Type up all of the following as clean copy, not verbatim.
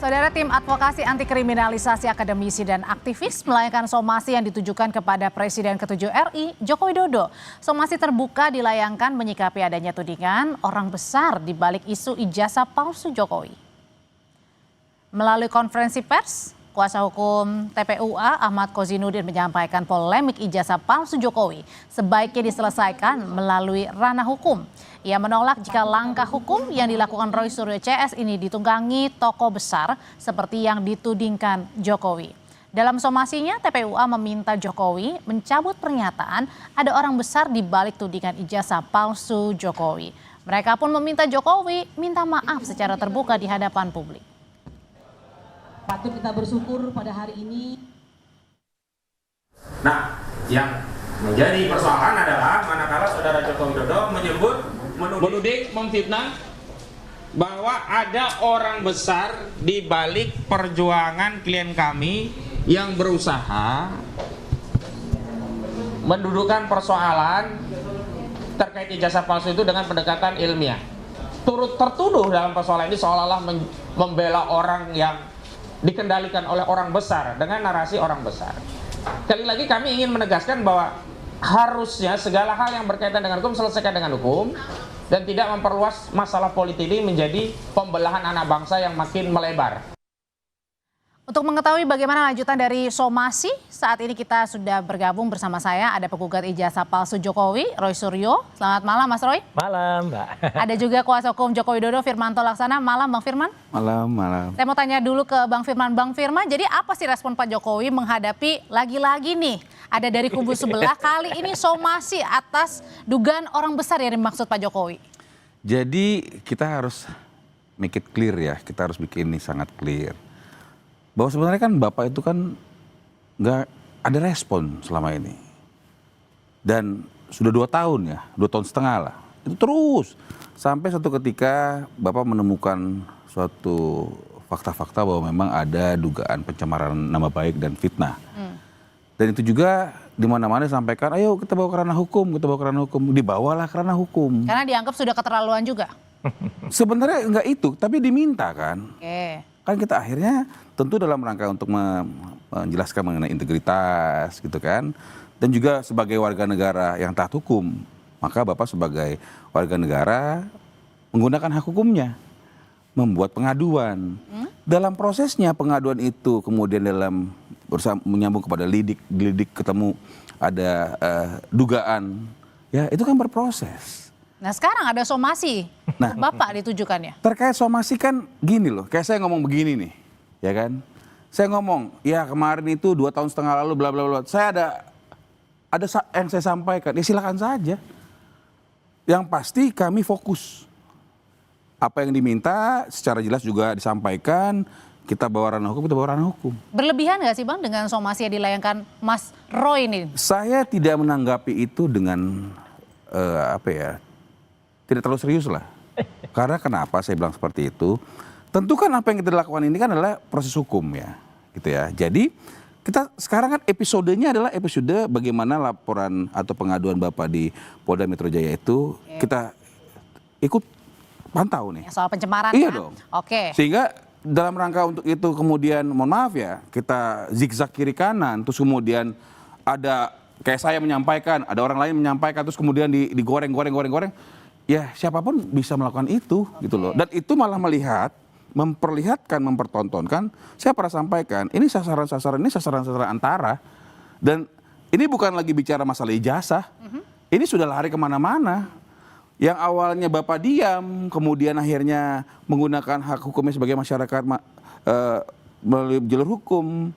Saudara, tim advokasi anti kriminalisasi akademisi dan aktivis melayangkan somasi yang ditujukan kepada Presiden ke-7 RI, Joko Widodo. Somasi terbuka dilayangkan menyikapi adanya tudingan orang besar di balik isu ijazah palsu Jokowi. Melalui konferensi pers, kuasa hukum TPUA Ahmad Kozinudin menyampaikan polemik ijazah palsu Jokowi sebaiknya diselesaikan melalui ranah hukum. Ia menolak jika langkah hukum yang dilakukan Roy Suryo CS ini ditunggangi tokoh besar seperti yang ditudingkan Jokowi. Dalam somasinya, TPUA meminta Jokowi mencabut pernyataan ada orang besar di balik tudingan ijazah palsu Jokowi. Mereka pun meminta Jokowi minta maaf secara terbuka di hadapan publik. Patut kita bersyukur pada hari ini. Nah, yang menjadi persoalan adalah manakala saudara Joko Widodo menuding, memfitnah bahwa ada orang besar di balik perjuangan klien kami yang berusaha mendudukan persoalan terkait ijazah palsu itu dengan pendekatan ilmiah. Turut tertuduh dalam persoalan ini seolah-olah membela orang yang dikendalikan oleh orang besar dengan narasi orang besar. Sekali lagi kami ingin menegaskan bahwa harusnya segala hal yang berkaitan dengan hukum selesaikan dengan hukum dan tidak memperluas masalah politik ini menjadi pembelahan anak bangsa yang makin melebar. Untuk mengetahui bagaimana lanjutan dari somasi, saat ini kita sudah bergabung bersama saya ada penggugat ijazah palsu Jokowi, Roy Suryo. Selamat malam Mas Roy. Malam Mbak. Ada juga kuasa hukum Joko Widodo Firmanto Laksana. Malam Bang Firman. Malam. Saya mau tanya dulu ke Bang Firman. Bang Firman, jadi apa sih respon Pak Jokowi menghadapi lagi-lagi nih ada dari kubu sebelah kali ini somasi atas dugaan orang besar yang dimaksud Pak Jokowi? Jadi kita harus make it clear ya, kita harus bikin ini sangat clear. Bahwa sebenarnya kan Bapak itu kan nggak ada respon selama ini. Dan sudah 2 tahun ya, 2 tahun setengah lah. Itu terus. Sampai suatu ketika Bapak menemukan suatu fakta-fakta bahwa memang ada dugaan pencemaran nama baik dan fitnah. Dan itu juga di mana-mana disampaikan, ayo kita bawa ke ranah hukum, kita bawa ke ranah hukum. Dibawalah ke ranah hukum. Karena dianggap sudah keterlaluan juga. Sebenarnya enggak itu, tapi diminta kan. Oke. Kan kita akhirnya tentu dalam rangka untuk menjelaskan mengenai integritas gitu kan. Dan juga sebagai warga negara yang taat hukum. Maka Bapak sebagai warga negara menggunakan hak hukumnya. Membuat pengaduan. Dalam prosesnya pengaduan itu kemudian dalam menyambung kepada lidik ketemu ada dugaan. Ya itu kan berproses. Nah sekarang ada somasi, Bapak ditujukannya. Terkait somasi kan gini loh, kayak saya ngomong begini nih, ya kan. Saya ngomong, ya kemarin itu 2 tahun setengah lalu bla bla bla. Saya ada yang saya sampaikan, ya silakan saja. Yang pasti kami fokus. Apa yang diminta secara jelas juga disampaikan, kita bawa ranah hukum, kita bawa ranah hukum. Berlebihan nggak sih Bang dengan somasi yang dilayangkan Mas Roy ini? Saya tidak menanggapi itu dengan tidak terlalu serius lah. Karena kenapa saya bilang seperti itu? Tentu kan apa yang kita lakukan ini kan adalah proses hukum ya. Gitu ya. Jadi kita sekarang kan episodenya adalah episode bagaimana laporan atau pengaduan Bapak di Polda Metro Jaya itu kita ikut pantau nih. Soal pencemaran iya kan? Dong. Oke. Sehingga dalam rangka untuk itu kemudian mohon maaf ya kita zigzag kiri kanan terus kemudian ada kayak saya menyampaikan, ada orang lain menyampaikan terus kemudian digoreng. Ya siapapun bisa melakukan itu gitu loh. Dan itu malah memperlihatkan, mempertontonkan. Saya pernah sampaikan, ini sasaran-sasaran antara. Dan ini bukan lagi bicara masalah ijazah. Ini sudah lari kemana-mana. Yang awalnya Bapak diam, kemudian akhirnya menggunakan hak hukumnya sebagai masyarakat melalui jalur hukum.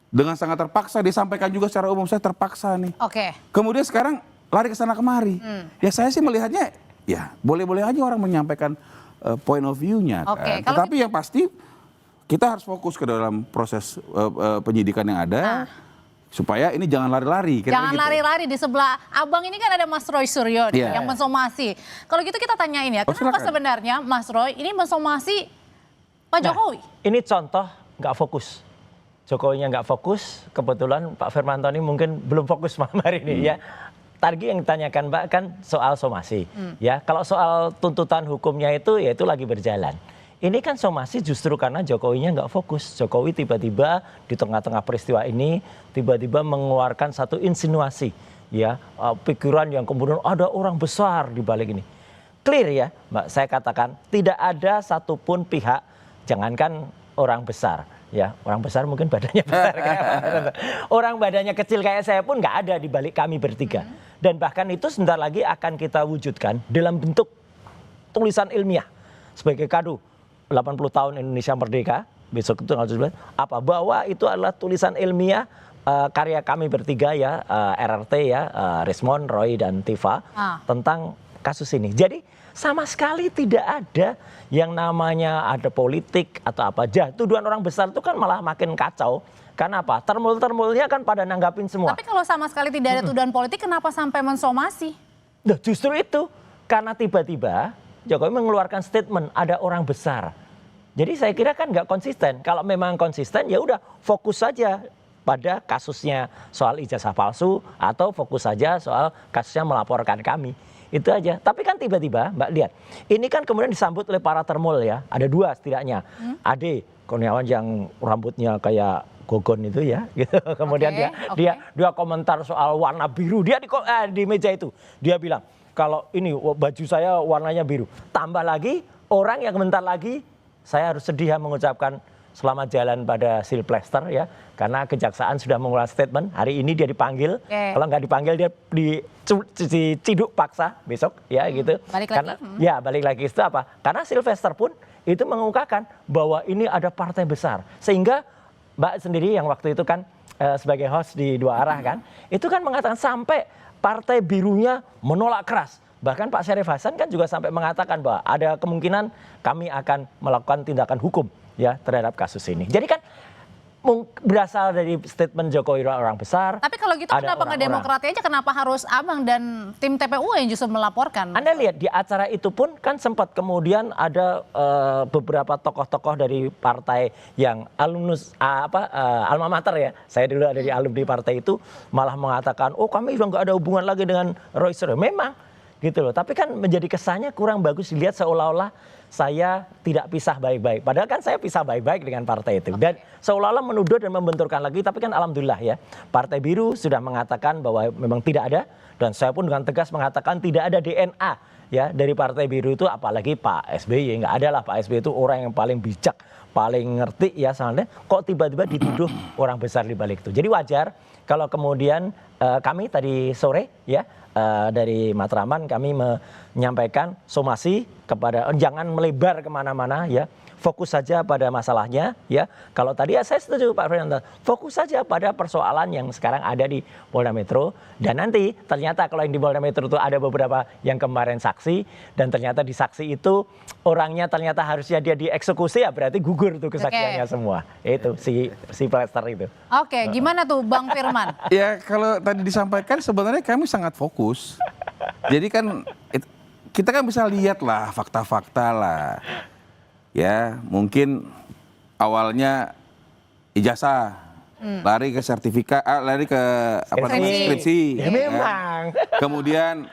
Dengan sangat terpaksa, disampaikan juga secara umum, saya terpaksa nih. Oke. Kemudian sekarang lari ke sana kemari. Ya saya sih melihatnya, ya boleh-boleh aja orang menyampaikan point of view-nya. Oke, Kan. Tetapi yang pasti kita harus fokus ke dalam proses penyidikan yang ada. Supaya ini jangan lari-lari. Jangan lari-lari di sebelah abang ini kan ada Mas Roy Suryo yang mensomasi. Kalau gitu kita tanyain ya, kenapa sebenarnya Mas Roy ini mensomasi Pak Jokowi? Ini contoh nggak fokus. Jokowinya nggak fokus, kebetulan Pak Firmanto ini mungkin belum fokus malam hari ini ya. Tadi yang ditanyakan Mbak kan soal somasi. Ya, kalau soal tuntutan hukumnya itu ya itu lagi berjalan. Ini kan somasi justru karena Jokowinya nggak fokus. Jokowi tiba-tiba di tengah-tengah peristiwa ini tiba-tiba mengeluarkan satu insinuasi, ya, pikiran yang kemudian ada orang besar di balik ini. Clear ya, Mbak, saya katakan tidak ada satupun pihak, jangankan orang besar, ya, orang besar mungkin badannya besar, orang badannya kecil kayak saya pun nggak ada di balik kami bertiga. Dan bahkan itu sebentar lagi akan kita wujudkan dalam bentuk tulisan ilmiah sebagai kado 80 tahun Indonesia Merdeka, besok itu tanggal 17, apa bahwa itu adalah tulisan ilmiah karya kami bertiga, ya, RRT, ya, Rismon, Roy dan Tifa, tentang kasus ini. Jadi sama sekali tidak ada yang namanya ada politik atau apa aja. Tuduhan orang besar itu kan malah makin kacau. Karena apa? Termul-termulnya kan pada nanggapin semua. Tapi kalau sama sekali tidak ada tuduhan politik, kenapa sampai mensomasi? Nah, justru itu. Karena tiba-tiba Jokowi mengeluarkan statement ada orang besar. Jadi saya kira kan nggak konsisten. Kalau memang konsisten ya udah fokus saja pada kasusnya soal ijazah palsu atau fokus saja soal kasusnya melaporkan kami. Itu aja. Tapi kan tiba-tiba Mbak lihat, ini kan kemudian disambut oleh para termul, ya. Ada dua setidaknya. Ade Kurniawan yang rambutnya kayak Gogon itu, ya, gitu. Kemudian dia komentar soal warna biru. Dia di meja itu dia bilang kalau ini baju saya warnanya biru. Tambah lagi orang yang komentar lagi, saya harus sedih mengucapkan selamat jalan pada Silvester, ya, karena kejaksaan sudah mengeluarkan statement. Hari ini dia dipanggil, kalau nggak dipanggil dia diciduk paksa besok, ya, gitu. Karena ya balik lagi itu apa? Karena Silvester pun itu mengungkapkan bahwa ini ada partai besar, sehingga Mbak sendiri yang waktu itu kan sebagai host di Dua Arah kan, itu kan mengatakan sampai partai birunya menolak keras. Bahkan Pak Syarif Hasan kan juga sampai mengatakan bahwa ada kemungkinan kami akan melakukan tindakan hukum, ya, terhadap kasus ini. Jadi kan berasal dari statement Jokowi orang besar. Tapi kalau gitu kenapa nggak demokrati aja? Kenapa harus Abang dan tim TPU yang justru melaporkan? Anda lihat di acara itu pun kan sempat kemudian ada beberapa tokoh-tokoh dari partai yang alumnus alma mater, ya. Saya dulu ada di alumni partai itu malah mengatakan, oh kami sudah nggak ada hubungan lagi dengan Roy Suryo. Memang gitu loh. Tapi kan menjadi kesannya kurang bagus dilihat seolah-olah saya tidak pisah baik-baik. Padahal kan saya pisah baik-baik dengan partai itu. Dan seolah-olah menuduh dan membenturkan lagi. Tapi kan alhamdulillah, ya, Partai Biru sudah mengatakan bahwa memang tidak ada. Dan saya pun dengan tegas mengatakan tidak ada DNA, ya, dari Partai Biru itu. Apalagi Pak SBY. Nggak ada lah, Pak SBY itu orang yang paling bijak, paling ngerti, ya, soalnya kok tiba-tiba dituduh orang besar di balik itu. Jadi wajar kalau kemudian kami tadi sore, ya, dari Matraman kami menyampaikan somasi kepada jangan melebar kemana-mana, ya, fokus saja pada masalahnya, ya. Kalau tadi, ya, saya setuju Pak Fernando, fokus saja pada persoalan yang sekarang ada di Polda Metro. Dan nanti ternyata kalau yang di Polda Metro itu ada beberapa yang kemarin saksi, dan ternyata di saksi itu orangnya ternyata harusnya dia dieksekusi, ya, berarti gugur tuh kesaksiannya semua. Itu si Plester itu. Oke, gimana tuh Bang Firman? Ya kalau tadi disampaikan sebenarnya kami sangat fokus. Jadi kan kita kan bisa lihat lah fakta-fakta lah. Ya, mungkin awalnya ijazah, lari ke sertifikat, lari ke skripsi. Ya, memang. Kemudian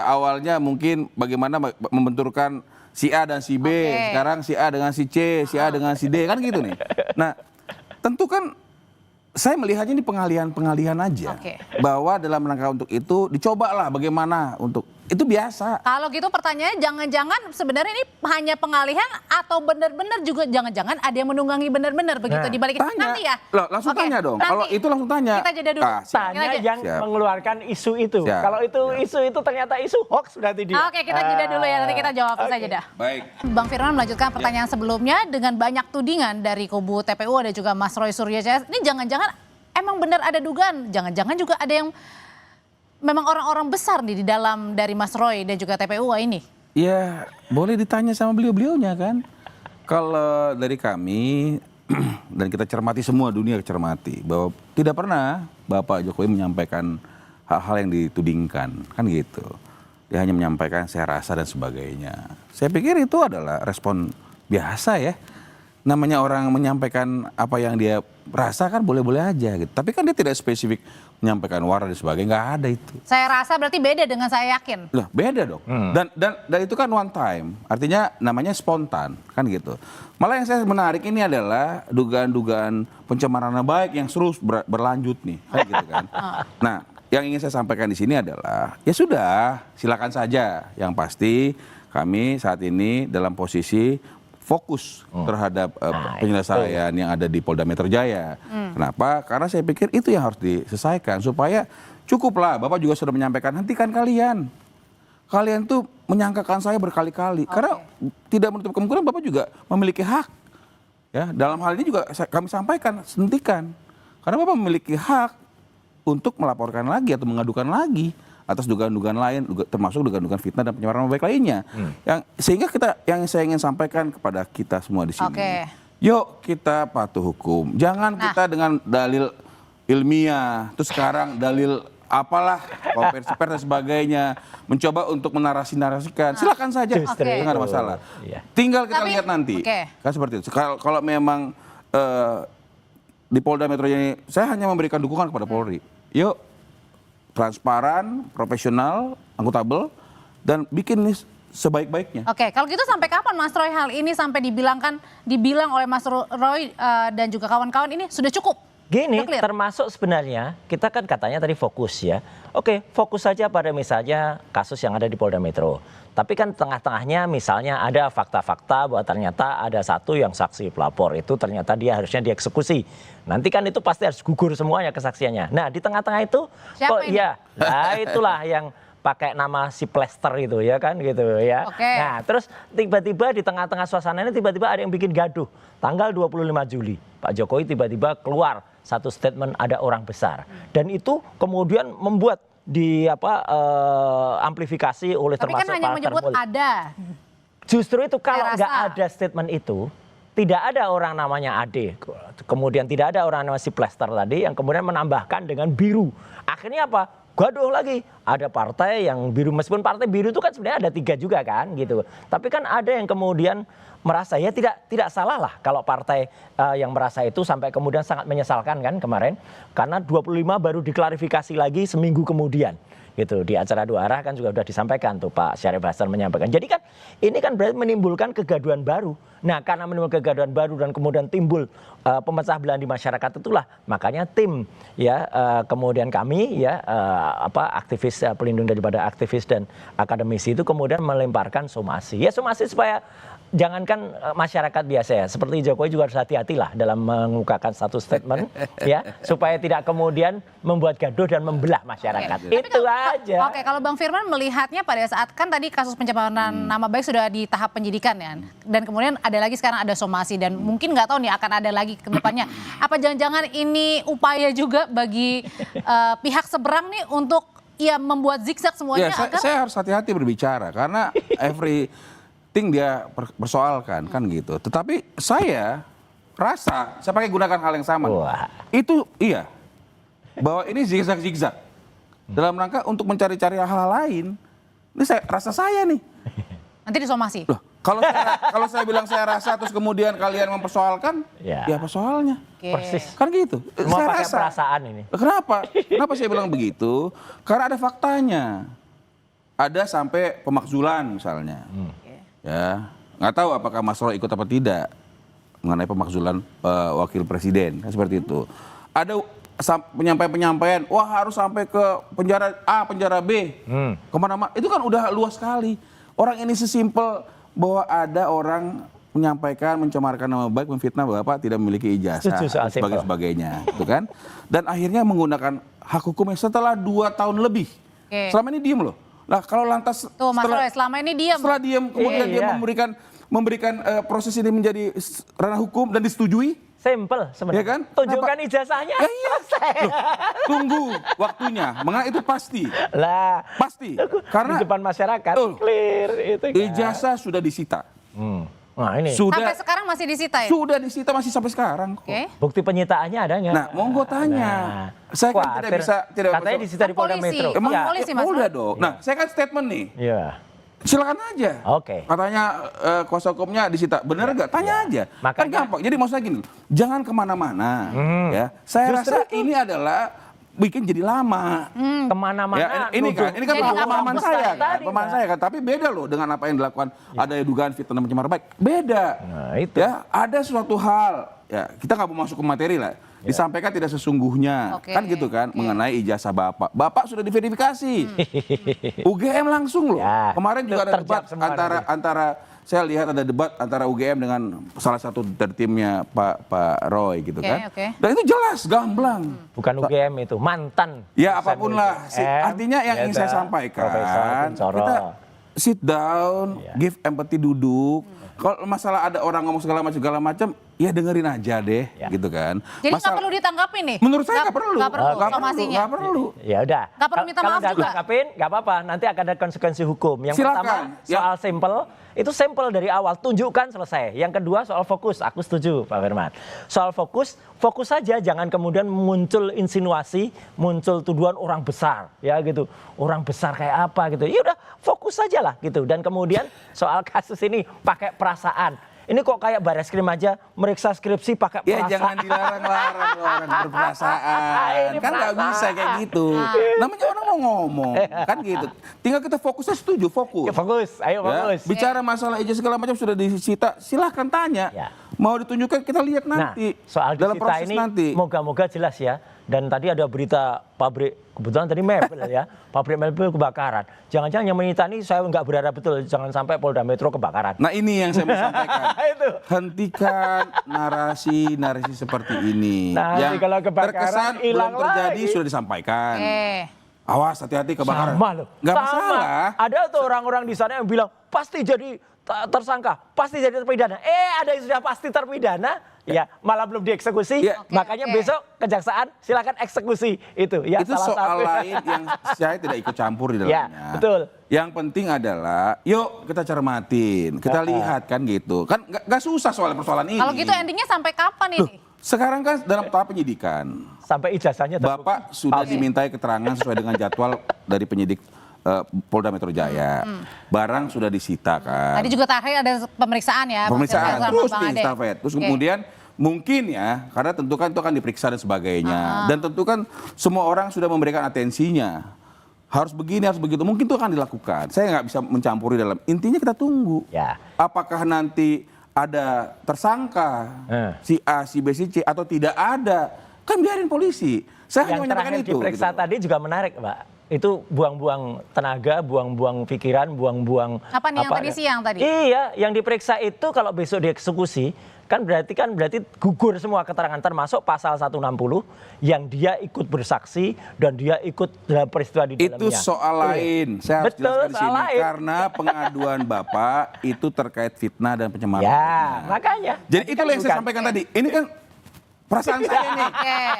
awalnya mungkin bagaimana membenturkan si A dan si B, sekarang si A dengan si C, si A dengan si D, kan gitu nih. Nah, tentu kan saya melihatnya ini pengalihan aja. Bahwa dalam rangka untuk itu dicobalah bagaimana untuk itu biasa. Kalau gitu pertanyaannya jangan-jangan sebenarnya ini hanya pengalihan atau benar-benar juga jangan-jangan ada yang menunggangi benar-benar begitu di balik itu nanti, ya? Loh, langsung tanya dong. Kalau itu langsung tanya. Kita jeda dulu. Tanya yang mengeluarkan isu itu. Kalau isu itu ternyata isu hoax berarti dia. Oke, kita jeda dulu, ya. Nanti kita jawab usai jeda. Baik. Bang Firman melanjutkan pertanyaan sebelumnya dengan banyak tudingan dari kubu TPU ada juga Mas Roy Suryo. Ini jangan-jangan emang benar ada dugaan, jangan-jangan juga ada yang memang orang-orang besar nih di dalam dari Mas Roy dan juga TPU ini? Ya, boleh ditanya sama beliau-beliaunya kan. Kalau dari kami, dan kita cermati semua, dunia cermati, bahwa tidak pernah Bapak Jokowi menyampaikan hal-hal yang ditudingkan, kan gitu. Dia hanya menyampaikan saya rasa dan sebagainya. Saya pikir itu adalah respon biasa, ya. namanya orang menyampaikan apa yang dia rasa kan boleh-boleh aja gitu. Tapi kan dia tidak spesifik menyampaikan warna dan sebagainya, nggak ada itu. Saya rasa berarti beda dengan saya yakin. Lah beda dong. Dan itu kan one time, artinya namanya spontan kan gitu. Malah yang saya menarik ini adalah dugaan-dugaan pencemaran nama baik yang terus berlanjut nih, kan gitu kan. Nah, yang ingin saya sampaikan di sini adalah ya sudah, silakan saja. Yang pasti kami saat ini dalam posisi fokus terhadap penyelesaian yang ada di Polda Metro Jaya. Kenapa? Karena saya pikir itu yang harus diselesaikan supaya cukuplah. Bapak juga sudah menyampaikan, hentikan kalian. Kalian tuh menyangkakan saya berkali-kali. Karena tidak menutup kemungkinan Bapak juga memiliki hak. Ya, dalam hal ini juga kami sampaikan, hentikan. Karena Bapak memiliki hak untuk melaporkan lagi atau mengadukan lagi atas dugaan-dugaan lain, termasuk dugaan-dugaan fitnah dan pencemaran nama baik lainnya. Sehingga yang saya ingin sampaikan kepada kita semua di sini, yuk kita patuh hukum. Jangan kita dengan dalil ilmiah, terus sekarang dalil apalah, konversi pers dan sebagainya, mencoba untuk menarasi-narasikan. Silakan saja, nggak ada masalah. Tinggal kita lihat nanti, kan seperti itu. Kalau memang di Polda Metro Jaya ini, saya hanya memberikan dukungan kepada Polri. Yuk, transparan, profesional, akuntabel, dan bikin ini sebaik-baiknya. Oke, kalau gitu sampai kapan Mas Roy hal ini sampai dibilang oleh Mas Roy dan juga kawan-kawan ini sudah cukup? Gini, termasuk sebenarnya kita kan katanya tadi fokus ya. Oke, fokus saja pada misalnya kasus yang ada di Polda Metro. Tapi kan tengah-tengahnya misalnya ada fakta-fakta bahwa ternyata ada satu yang saksi pelapor itu ternyata dia harusnya dieksekusi. Nanti kan itu pasti harus gugur semuanya kesaksiannya. Nah di tengah-tengah itu kok iya, nah itulah yang pakai nama si Plester itu ya kan gitu ya. Nah terus tiba-tiba di tengah-tengah suasana ini tiba-tiba ada yang bikin gaduh. Tanggal 25 Juli Pak Jokowi tiba-tiba keluar satu statement ada orang besar. Dan itu kemudian membuat amplifikasi oleh tapi termasuk kan hanya menyebut ada. Justru itu kalau nggak ada statement itu, tidak ada orang namanya Ade, kemudian tidak ada orang namanya si Plester tadi yang kemudian menambahkan dengan biru. Akhirnya apa? Gaduh lagi. Ada partai yang biru, meskipun partai biru itu kan sebenarnya ada 3 juga kan gitu. Tapi kan ada yang kemudian merasa ya tidak salah lah kalau partai yang merasa itu sampai kemudian sangat menyesalkan kan kemarin karena 25 baru diklarifikasi lagi seminggu kemudian gitu di acara Dua Arah kan juga sudah disampaikan tuh Pak Syarif Hasan menyampaikan. Jadi kan ini kan berarti menimbulkan kegaduhan baru. Nah karena menimbulkan kegaduhan baru dan kemudian timbul pemecah belah di masyarakat itulah makanya tim ya kemudian kami ya aktivis pelindung daripada aktivis dan akademisi itu kemudian melemparkan somasi. Ya somasi supaya jangankan masyarakat biasa ya, seperti Jokowi juga harus hati-hati lah dalam mengemukakan satu statement ya, supaya tidak kemudian membuat gaduh dan membelah masyarakat. Itu aja. Oke, kalau Bang Firman melihatnya pada saat kan tadi kasus pencemaran nama baik sudah di tahap penyidikan ya, dan kemudian ada lagi sekarang ada somasi dan mungkin nggak tahu nih akan ada lagi ke depannya. Apa jangan-jangan ini upaya juga bagi pihak seberang nih untuk ya membuat zigzag semuanya? Ya, saya harus hati-hati berbicara karena dia persoalkan kan gitu. Tetapi saya rasa, saya pakai gunakan hal yang sama. Itu iya, bahwa ini zigzag dalam rangka untuk mencari-cari hal-hal lain. Ini rasa saya nih. Nanti disomasi. Loh, kalau saya bilang saya rasa terus kemudian kalian mempersoalkan, ya apa soalnya? Persis. Kan gitu. Semua saya pakai rasa. perasaan ini. Kenapa saya bilang begitu? Karena ada faktanya. Ada sampai pemakzulan misalnya. Ya, nggak tahu apakah Mas Roy ikut apa tidak mengenai pemakzulan wakil presiden, kan seperti itu. Ada penyampaian, wah harus sampai ke penjara A, penjara B, kemana-mana. Itu kan udah luas sekali. Orang ini sesimpel bahwa ada orang menyampaikan, mencemarkan nama baik, memfitnah Bapak tidak memiliki ijazah, sebagainya, gitu kan. Dan akhirnya menggunakan hak hukumnya setelah 2 tahun lebih. Selama ini diem loh. Nah kalau lantas tuh Mas Roy selama ini diam. Setelah diam kemudian dia memberikan proses ini menjadi ranah hukum dan disetujui. Simple sebenarnya. Ya kan? Tunjukkan ijazahnya. Ya iya. Loh, tunggu waktunya. Mengenai itu pasti. Lah. Pasti. Karena di depan masyarakat clear itu kan. Ijazah sudah disita. Nah ini. Sampai sekarang masih disita ya? Sudah disita masih sampai sekarang kok. Bukti penyitaannya ada nggak? Nah, monggo tanya. Saya kan tidak bisa. Katanya disita di Polda Metro. Emang polisi Mas? Polda dong. Nah, saya kan statement nih. Iya. Silakan aja. Oke. Katanya kuasa hukumnya disita. Bener nggak? Tanya aja. Kan Makanya- gampang. Jadi maksudnya gini, jangan kemana-mana. Ya, saya Justru rasa ini adalah bikin jadi lama. Kemana-mana Ya, ini kan Jadi pemahaman nggak saya fokus kan, tadi, pemahaman Mbak. saya kan. Tapi beda loh dengan apa yang dilakukan. Ada dugaan fitnah dan pencemaran baik. Beda. Nah, itu. Ya, ada suatu hal. Ya, kita nggak mau masuk ke materi lah. Disampaikan tidak sesungguhnya, Oke, kan gitu kan, mengenai ijazah bapak. Bapak sudah diverifikasi, UGM langsung loh. Ya, Kemarin juga ada terjawab debat semua antara saya lihat ada debat antara UGM dengan salah satu dari timnya Pak Roy gitu Oke, kan. oke. Dan itu jelas gamblang. Bukan UGM itu, mantan. Ya dosen apapun lah. UGM, Artinya yang ingin saya Profesor sampaikan, Kuncoro. kita sit down, Iya. give empathy, duduk. Kalau masalah ada orang ngomong segala macam, ya dengerin aja deh, Ya. gitu kan. Jadi nggak perlu ditanggapi nih? Menurut saya nggak perlu. Nggak perlu somasinya? Nggak perlu. Ya udah. Nggak perlu minta Kalau maaf nggak juga? ditangkapin, nggak apa-apa. Nanti akan ada konsekuensi hukum. Yang Silakan. pertama soal simple, itu simple dari awal. Tunjukkan selesai. Yang kedua soal fokus. Aku setuju Pak Firman. Soal fokus saja. Jangan kemudian muncul insinuasi, muncul tuduhan orang besar, ya gitu. Orang besar kayak apa gitu. Ya udah fokus saja lah gitu. Dan kemudian soal kasus ini pakai perasaan. Ini kok kayak Barreskrim aja meriksa skripsi pakai Ya perasaan. jangan dilarang-larang loh orang berperasaan. Ini Kan nggak perasaan. bisa kayak gitu. Namanya orang mau ngomong, kan gitu. Tinggal kita fokusnya setuju, fokus. Ya, fokus, ayo Ya, fokus. bicara masalah ijazah segala macam sudah disita, silahkan tanya. Ya. Mau ditunjukkan kita lihat nanti. Nah, soal dalam disita proses ini nanti. moga-moga jelas ya. Dan tadi ada berita pabrik, kebetulan tadi mebel ya, pabrik mebel kebakaran. Jangan-jangan yang menyita ini saya nggak berharap betul, jangan sampai Polda Metro kebakaran. Nah ini yang saya mau sampaikan. Itu. Hentikan narasi seperti ini. Nanti yang kalau kebakaran, terkesan belum hilang terjadi lagi. sudah disampaikan. Oke. Awas hati-hati kebakaran. Sama loh. Nggak sama. masalah. Ada tuh orang-orang di sana yang bilang pasti jadi tersangka, pasti jadi terpidana. Ada yang sudah pasti terpidana, ya malah belum dieksekusi. Ya. Makanya Oke. besok kejaksaan silakan eksekusi itu. Ya, Itu salah soal satu. lain yang saya tidak ikut campur di Ya, dalamnya. betul. Yang penting adalah, yuk kita cermatin, kita lihat kan gitu. Kan nggak susah soal persoalan ini. Kalau gitu endingnya sampai kapan Loh, ini? sekarang kan dalam tahap penyidikan. Sampai ijazahnya terbukti. Bapak sudah dimintai keterangan sesuai dengan jadwal dari penyidik Polda Metro Jaya. Barang sudah disita kan. Tadi juga terakhir ada pemeriksaan ya. Pemeriksaan sama terus Bang nih Ade. stafet. Terus Oke. kemudian mungkin ya, karena tentu kan itu akan diperiksa dan sebagainya. Dan tentu kan semua orang sudah memberikan atensinya. Harus begini, harus begitu. Mungkin itu akan dilakukan. Saya nggak bisa mencampuri dalam. Intinya kita tunggu. Ya. Apakah nanti ada tersangka si A, si B, si C atau tidak ada? Kan biarin polisi. Saya hanya Yang menyampaikan terakhir itu. diperiksa gitu. tadi juga menarik, Mbak. Itu buang-buang tenaga, buang-buang pikiran, buang-buang Apa nih yang tadi siang tadi? Iya, yang diperiksa itu kalau besok dieksekusi kan berarti gugur semua keterangan termasuk pasal 160 yang dia ikut bersaksi dan dia ikut dalam peristiwa di dalamnya. Itu soal lain. Saya harus Betul, jelaskan di soal sini lain. karena pengaduan Bapak itu terkait fitnah dan pencemaran. Ya, nama. makanya. Jadi Tadi itulah kan yang saya bukan. sampaikan tadi. Ini kan perasaan saya nih.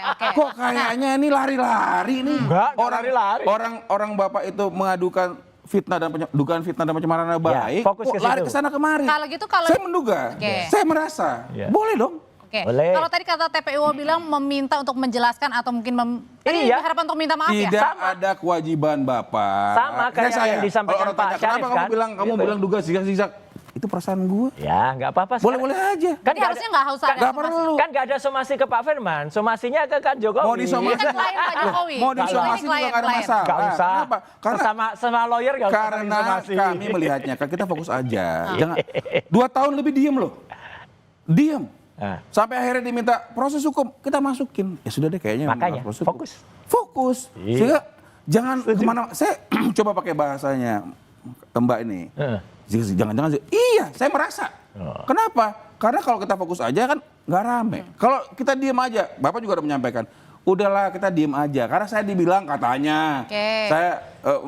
Oke. Kok kayaknya ini lari-lari nih. Enggak lari-lari. Orang Bapak itu mengadukan fitnah dan dugaan fitnah dan pencemaran nama baik. fokus Kok ke lari situ. ke sana kemari. Kalau gitu Saya menduga. Oke. Saya merasa. Ya. Boleh dong. Oke. Boleh. Kalau tadi kata TPU bilang meminta untuk menjelaskan atau mungkin tadi Iya. harapan untuk minta maaf ya? Tidak Sama. ada kewajiban Bapak. Sama kayak yang disampaikan Kalau orang Pak tanya, kenapa Syarif kamu kan? kamu Gitu. bilang duga zigzag. Itu perasaan gue. Ya, nggak apa-apa. Boleh-boleh aja. Kan Jadi nggak harusnya nggak usah ada Nggak somasi. perlu. Kan nggak ada somasi ke Pak Firman, somasinya ke kan Jokowi. Mau disomasi. Ini kan klien Pak Jokowi. Mau Ini disomasi juga klien, nggak ada klien. masalah. Nggak usah. Kenapa? Karena sama lawyer nggak usah karena somasi. kami melihatnya, kan kita fokus aja. Jangan 2 tahun lebih diem loh. Diem. Nah. Sampai akhirnya diminta proses hukum, kita masukin. Ya sudah deh kayaknya. Makanya, proses hukum. fokus. Fokus. Iya. Sehingga jangan kemana. Saya coba pakai bahasanya Mbak ini. Jangan-jangan iya, saya merasa. Kenapa? Karena kalau kita fokus aja kan nggak rame. Kalau kita diem aja, Bapak juga udah menyampaikan, udahlah kita diem aja. Karena saya dibilang katanya, Oke. saya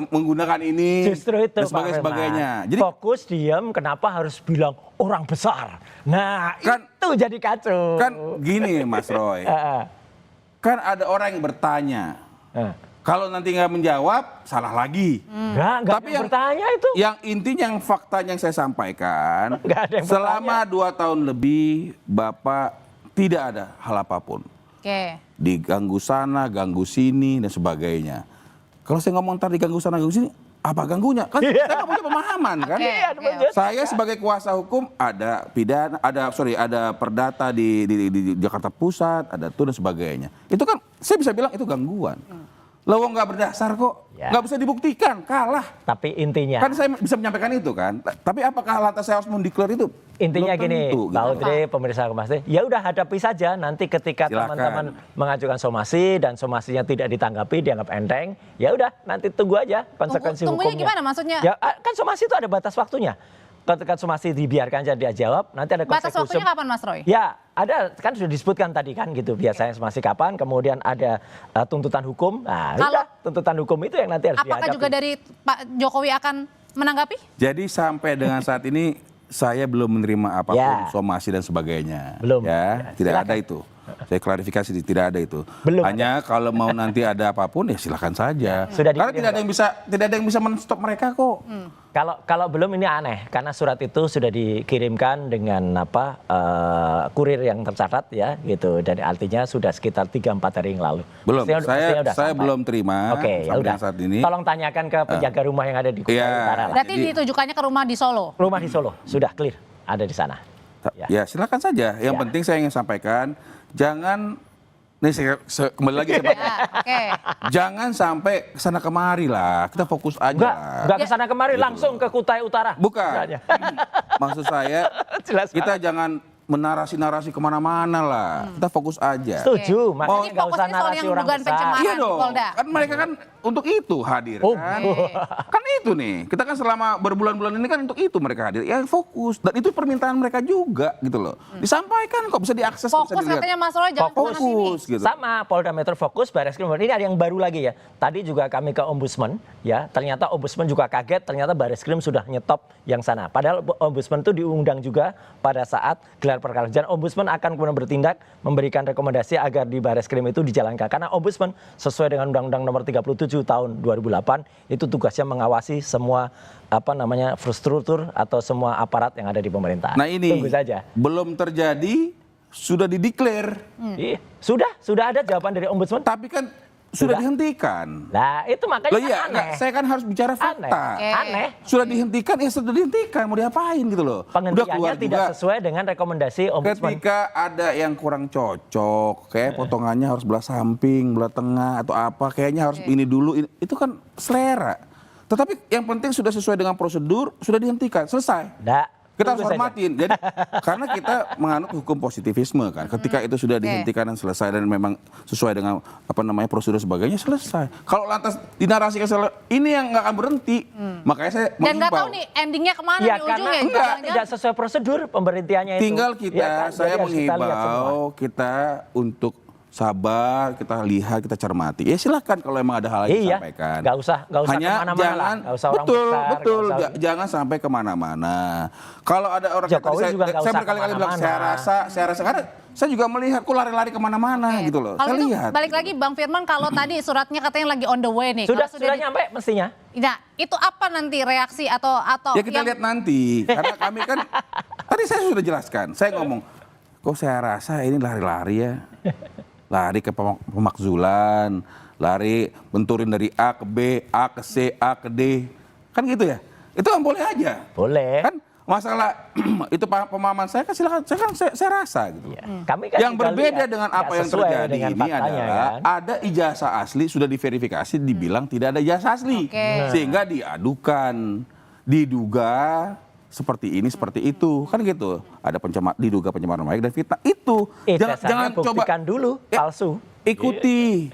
menggunakan ini Justru itu dan Pak Firman. sebagainya. Jadi fokus diam, kenapa harus bilang orang besar? Nah, Kan- itu jadi kacau. kan gini Mas Roy, kan ada orang yang bertanya. Kalau nanti nggak menjawab, salah lagi. Enggak Tapi ada yang bertanya itu. Yang intinya yang faktanya yang saya sampaikan, Nggak ada yang selama 2 tahun lebih Bapak tidak ada hal apapun. Oke. Diganggu sana, ganggu sini dan sebagainya. Kalau saya ngomong ntar diganggu sana, ganggu sini, Apa ganggunya? Kan saya nggak punya pemahaman kan. Oke. Saya sebagai kuasa hukum ada pidana, ada perdata di Jakarta Pusat, ada itu dan sebagainya. Itu kan saya bisa bilang itu gangguan. Lawang nggak berdasar kok, Ya. nggak bisa dibuktikan, kalah. Tapi intinya, Kan saya bisa menyampaikan itu kan. Tapi apakah lantas saya harus mendeklar itu? intinya Belum gini, tentu, Pak gitu. Udri, pemirsa Kompas TV, ya udah hadapi saja nanti ketika Silakan. teman-teman mengajukan somasi dan somasinya tidak ditanggapi, dianggap enteng, ya udah nanti tunggu aja konsekuensi Tunggunya hukumnya. gimana maksudnya? Ya kan somasi itu ada batas waktunya. Ketika somasi dibiarkan saja dia jawab, nanti ada Batas konsekuensi. waktunya kapan Mas Roy? Ya, ada kan sudah disebutkan tadi kan gitu. Biasanya somasi kapan, kemudian ada tuntutan hukum. Nah, Kalau- udah, tuntutan hukum itu yang nanti harus Apakah dihadapi. juga dari Pak Jokowi akan menanggapi? Jadi sampai dengan saat ini saya belum menerima apapun Ya. somasi dan sebagainya. Belum. Ya, Ya, tidak silakan. ada itu. Saya klarifikasi tidak ada itu. Belum Hanya kalau mau nanti ada apapun ya silakan saja. Sudah Karena dikirim, tidak ada yang bisa men-stop mereka kok. Kalau belum ini aneh karena surat itu sudah dikirimkan dengan kurir yang tercatat ya gitu dan artinya sudah sekitar 3-4 hari yang lalu. Belum. Mestinya udah Saya sampai. belum terima Oke, ya sampai udah. saat ini. Tolong tanyakan ke penjaga rumah yang ada di Kutai Iya. Utara. lah. Berarti Jadi- ditujukannya ke rumah di Solo. Rumah di Solo sudah clear ada di sana. Ya silakan saja. Yang Ya. penting saya ingin sampaikan, jangan nih saya kembali lagi saya Ya, oke. jangan sampai kesana kemari lah. Kita fokus aja. Enggak kesana kemari langsung ke Kutai Utara. Bukan. Sebenarnya. Maksud saya Jelas kita jangan menarasi-narasi kemana-mana lah. Kita fokus aja. Setuju, Jadi makanya nggak usah fokusnya soal narasi yang orang dugaan besar. pencemaran. Iya dong. Polda. Kan mereka kan untuk itu hadir. Oh, Kan? Kan itu nih. Kita kan selama berbulan-bulan ini kan untuk itu mereka hadir. Ya fokus. Dan itu permintaan mereka juga gitu loh. Disampaikan kok bisa diakses. Fokus bisa dilihat. katanya Mas Roy jangan Fokus. kesana sini. Fokus gitu. Sama Polda Metro fokus, Barreskrim. Ini ada yang baru lagi ya. Tadi juga kami ke Ombudsman, ya. Ternyata Ombudsman juga kaget. Ternyata Barreskrim sudah nyetop yang sana. Padahal Ombudsman itu diundang juga pada saat gelar perkara. Dan Ombudsman akan kemudian bertindak, memberikan rekomendasi agar di Barreskrim itu dijalankan. Karena Ombudsman sesuai dengan Undang-Undang Nomor 37 Tahun 2008 itu tugasnya mengawasi semua struktur atau semua aparat yang ada di pemerintahan. Nah ini Tunggu saja. belum terjadi, sudah dideklar. Iya, sudah ada jawaban dari Ombudsman. Tapi kan sudah Sudah. dihentikan. Nah, itu makanya Loh iya, kan enggak, aneh. saya kan harus bicara Aneh. fakta. Oke. Aneh. Sudah dihentikan, ya sudah dihentikan. Mau diapain gitu loh. Udah Penghentiannya keluar tidak juga. sesuai dengan rekomendasi Ombudsman. Ketika ada yang kurang cocok, kayak potongannya harus belah samping, belah tengah atau apa, kayaknya harus ini dulu, itu kan selera. Tetapi yang penting sudah sesuai dengan prosedur, sudah dihentikan, selesai. Nggak, Kita harus tunggu saja. hormatin. Jadi karena kita menganut hukum positivisme kan. Ketika itu sudah dihentikan dan selesai dan memang sesuai dengan prosedur sebagainya, selesai. Kalau lantas dinarasikan ini yang nggak akan berhenti. Makanya saya Dan nggak mengimbau. tahu nih endingnya kemana Ya nih karena ujungnya. enggak, Jangan-jangan- tidak sesuai prosedur pemberhentiannya itu. Tinggal kita, Ya kan? saya Jadi harus kita lihat semua. mengimbau kita untuk sabar, kita lihat, kita cermati. Ya silakan kalau emang ada hal yang Iya, disampaikan. nggak usah Hanya kemana-mana lah. jangan, Nggak usah orang betul, besar, betul, nggak usah- jangan sampai kemana-mana. Kalau ada orang Jokowi tadi juga nggak saya usah berkali-kali bilang, kemana-mana. saya rasa, karena saya juga melihat kok lari-lari kemana-mana gitu loh. Kalau Saya gitu lihat. balik lagi Bang Firman kalau tadi suratnya katanya lagi on the way nih. Sudah Kalau sudah nyampe mestinya. Nah, itu apa nanti reaksi atau Ya kita lihat nanti, karena kami kan tadi saya sudah jelaskan. Saya ngomong, kok saya rasa ini lari-lari ya, lari ke pemakzulan, lari benturin dari A ke B, A ke C, A ke D, kan gitu ya? Itu kan boleh aja, Boleh. kan? Masalah itu pemahaman saya kan silakan, saya rasa gitu. Ya, kami kan Yang juga berbeda lihat, dengan nggak apa yang sesuai terjadi dengan ini faktanya, adalah kan? ada ijazah asli sudah diverifikasi dibilang tidak ada ijazah asli. Oke. Sehingga diadukan, diduga seperti ini seperti itu. Kan gitu. Ada diduga pencemaran nama baik dan fitnah. Itu Ijazahnya buktikan dulu palsu. ikuti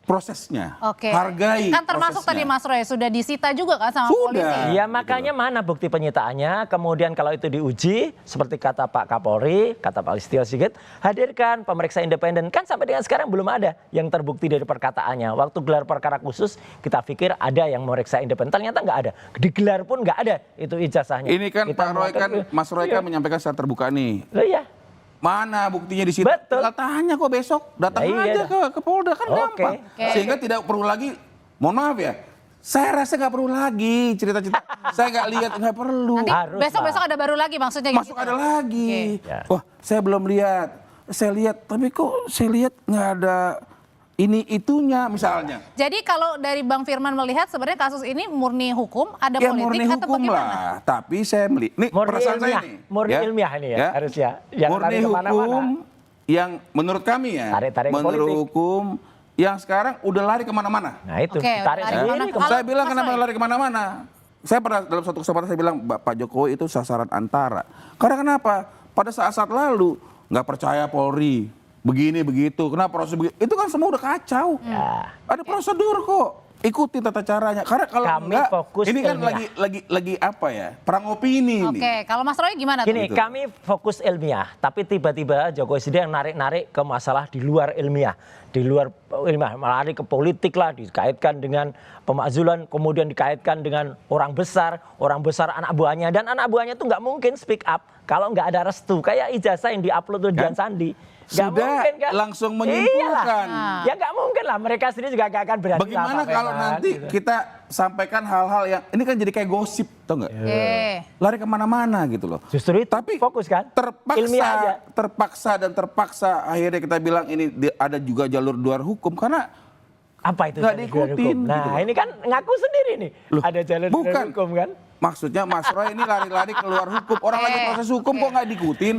prosesnya. Oke. Hargai Kan termasuk prosesnya. tadi Mas Roy sudah disita juga kan sama Sudah. polisi. Ya makanya mana bukti penyitaannya, kemudian kalau itu diuji, seperti kata Pak Kapolri, kata Pak Listio Sigit, hadirkan pemeriksa independen. Kan sampai dengan sekarang belum ada yang terbukti dari perkataannya. Waktu gelar perkara khusus, kita pikir ada yang memeriksa independen. Ternyata nggak ada. Digelar pun nggak ada itu ijazahnya. Ini kan Kita Pak Roy kan, Mas Roy Iya. kan menyampaikan secara terbuka nih. Loh iya. Mana buktinya di situ? Betul. Tinggal tanya kok besok. Datang Nah, iya aja dah. ke Polda kan Oke. gampang. Oke. Sehingga tidak perlu lagi, mohon maaf ya, saya rasa nggak perlu lagi cerita-cerita. Saya nggak lihat, nggak perlu. Nanti Harus, besok-besok Pak. ada baru lagi maksudnya Masuk gitu. ada lagi. Oke. Ya. Wah, saya belum lihat. Saya lihat, tapi kok saya lihat nggak ada ini itunya misalnya. Jadi kalau dari Bang Firman melihat sebenarnya kasus ini murni hukum, ada Ya politik murni atau hukum bagaimana? lah, tapi saya melihat, nih Murni perasaan saya ilmiah, nih. murni ilmiah ini ya, harusnya. Yang Murni lari kemana-mana. hukum yang menurut kami ya, Tarik-tarik menurut politik. hukum yang sekarang udah lari kemana-mana. Nah itu, Oke, tarik lari sendiri. kemana? Saya bilang Mas kenapa Roy? lari kemana-mana. Saya pernah dalam suatu kesempatan saya bilang Pak Jokowi itu sasaran antara. Karena kenapa? Pada saat-saat lalu nggak percaya Polri, begini begitu. Kenapa proses begitu? Itu kan semua udah kacau. Ya. Ada prosedur kok. Ikuti tata caranya. Karena kalau Kami enggak, fokus ini kan ilmiah. lagi apa ya? Perang opini ini. Oke, kalau Mas Roy gimana tuh? Gini, Gitu. kami fokus ilmiah, tapi tiba-tiba Jokowi sedang narik-narik ke masalah di luar ilmiah. Di luar ilmiah, melari ke politik lah, dikaitkan dengan pemakzulan, kemudian dikaitkan dengan orang besar anak buahnya. Dan anak buahnya itu nggak mungkin speak up kalau nggak ada restu. Kayak ijazah yang diupload tuh Dian Sandi. Nggak Sudah mungkin, kan? langsung menyimpulkan. Iyalah. Ya nggak mungkin lah, mereka sendiri juga nggak akan berani. Bagaimana apa-apa, kalau kan, nanti gitu. kita sampaikan hal-hal yang, ini kan jadi kayak gosip, tau nggak? Oke. Lari kemana-mana gitu loh. Justru itu Tapi fokus kan? Ilmiah aja. terpaksa akhirnya kita bilang ini ada juga jalur luar hukum karena Apa itu nggak jalur diikutin, hukum? Nah gitu loh. ini kan ngaku sendiri nih. Loh, Ada jalur bukan. hukum kan? maksudnya Mas Roy ini lari-lari keluar hukum. Orang lagi proses hukum kok nggak diikutin.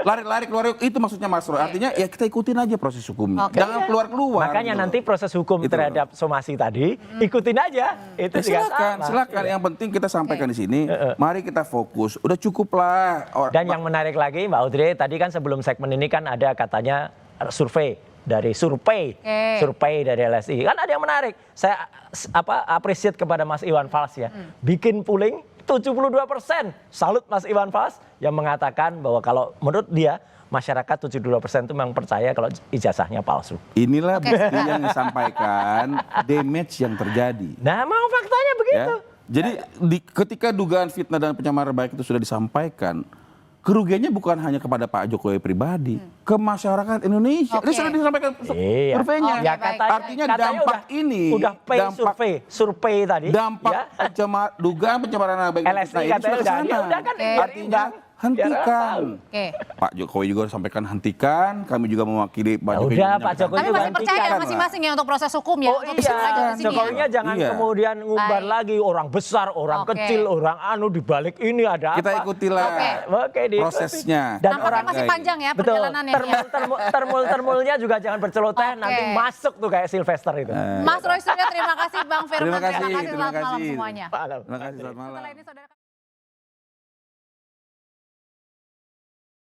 Lari-lari keluar hukum. Itu maksudnya Mas Roy. Artinya ya kita ikutin aja proses hukumnya. Oke. Jangan keluar-keluar. Makanya gitu nanti loh. proses hukum Itu terhadap somasi tadi ikutin aja. Itu Ya, juga silakan, sama. silakan. Yang penting kita sampaikan di sini. Mari kita fokus. Udah cukup lah. Dan yang menarik lagi Mbak Audrey, tadi kan sebelum segmen ini kan ada katanya survei dari dari LSI. Kan ada yang menarik. Saya appreciate kepada Mas Iwan Fals ya. Bikin polling 72%. Salut Mas Iwan Fals yang mengatakan bahwa kalau menurut dia masyarakat 72% itu memang percaya kalau ijazahnya palsu. Inilah bukti yang disampaikan, damage yang terjadi. Nah, mau faktanya begitu. Ya. Jadi ketika dugaan fitnah dan pencemaran baik itu sudah disampaikan, kerugiannya bukan hanya kepada Pak Jokowi pribadi, ke masyarakat Indonesia. Ini Oke. sudah disampaikan Iya. surveinya. Oke, baik. Artinya dampak ini, udah pay dampak survei tadi. dampak ya. dugaan pencemaran nama baik dan LSI fitnah ini katanya sudah ke udah, sana. ya udah kan, biar Artinya imbang. Biar orang tahu. hentikan. Oke. Pak Jokowi juga sampaikan hentikan, kami juga mewakili Pak Ya Jokowi. udah, Pak menyampaikan Jokowi Tapi juga masih percaya hentikan masing-masing ya untuk proses hukum ya? Oh Untuk bisa belajar di iya, sini ya? Jokowinya jangan Iya. kemudian ngumbar Baik. lagi orang besar, orang Oke. kecil, orang di balik ini ada Kita apa. ikutilah Oke, diikuti. prosesnya. Dan Nampaknya orang masih panjang ya betul, perjalanannya. termul-termulnya juga jangan berceloteh, Oke. nanti masuk tuh kayak Sylvester itu. Mas Roy Surya terima kasih, Bang Firman Terima kasih, selamat malam terima kasih. semuanya. Malam. Terima kasih, selamat malam. Setelah ini saudara